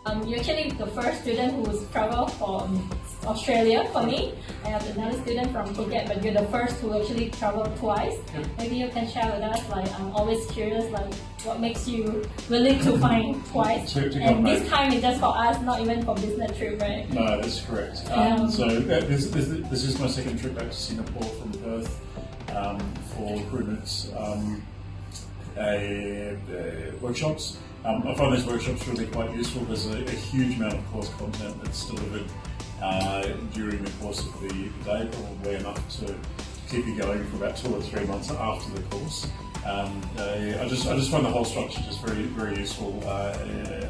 You're actually the first student who's traveled from Australia for me. I have another student from Phuket, but you're the first who actually traveled twice. Yep. Maybe you can share with us, like, I'm always curious, like, what makes you willing to find twice? And this time it's just for us, not even for business trip, right? No, that's correct. So this is my second trip back to Singapore from Perth for recruitment workshops. I find these workshops really quite useful. There's a huge amount of course content that's delivered during the course of the day, probably enough to keep you going for about 2 or 3 months after the course. I just find the whole structure just very, very useful. I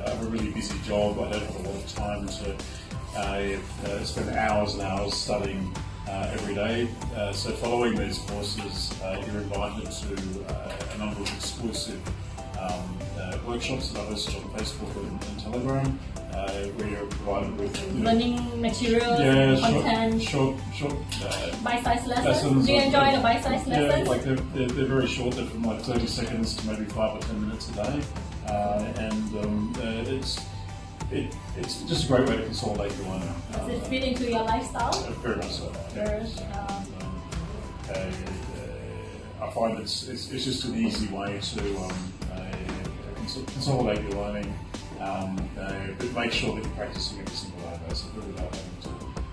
have a really busy job. I don't have a lot of time to spend hours and hours studying every day. So following these courses, you're invited to a number of exclusive workshops that I host on Facebook and Telegram, where you're provided with learning materials, content, short bite-sized lessons. Do you enjoy the bite-sized lessons? Yeah, like they're very short. They're from like 30 seconds to maybe 5 or 10 minutes a day, it's just a great way to consolidate your learning. Does it fit into your lifestyle? Very much so. Yeah. I find it's just an easy way to consolidate your learning, but make sure that you're practicing every single day, basically, without having to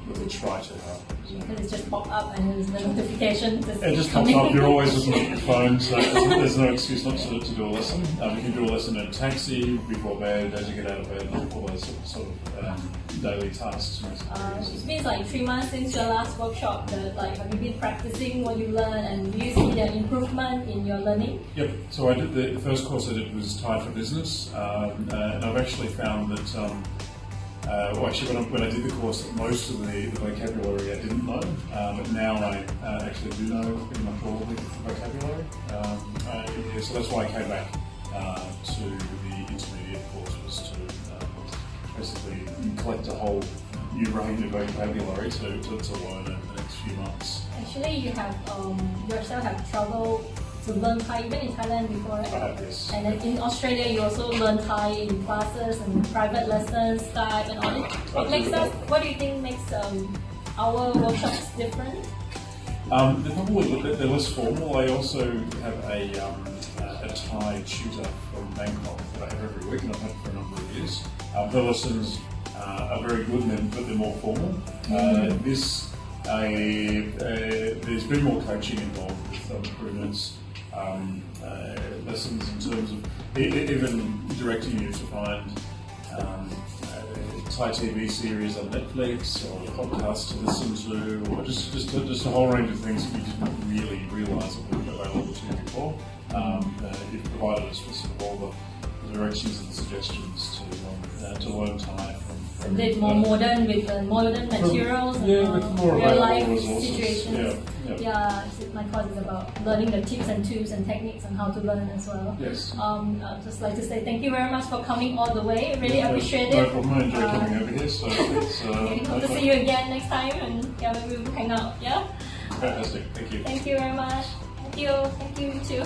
really try too hard. Because it's just pop up and there's the notification. It just pops up. You're always looking at your phone, so there's no excuse not to do a lesson. You can do a lesson in a taxi, before bed, as you get out of bed, all those sort of daily tasks. It's been like 3 months since your last workshop. Have you been practicing what you learned, and do you see the improvement in your learning? Yep. So I did the first course I did was Tied for Business, and I've actually found that. When I did the course, most of the vocabulary I didn't know, but now I actually do know pretty much all of the vocabulary. So that's why I came back to the intermediate course, was to basically collect a whole new range of vocabulary to learn in the next few months. Actually, you have yourself have traveled to learn Thai even in Thailand before, right? Yes. And then in Australia, you also learn Thai in classes and private lessons, Skype, and all this. What do you think makes our workshops different? They're less formal. I also have a Thai tutor from Bangkok that I have every week, and I've had for a number of years. The lessons are very good, but they're more formal. There's been more coaching involved with recruitments. Lessons in terms of even directing you to find Thai TV series on Netflix, or a podcast to listen to, or just a whole range of things that you didn't really realise that were available to you before. You've provided us with sort of all the directions and suggestions to learn Thai a bit more modern, with modern materials and real life situations. Yeah, my course is about learning the tips and tools and techniques and how to learn as well. Yes. I'd just like to say thank you very much for coming all the way. Really appreciate it. No problem. I enjoy coming over here. So hope to see you again next time, and maybe we'll hang out. Yeah. Fantastic. Thank you. Thank you very much. Thank you. Thank you too.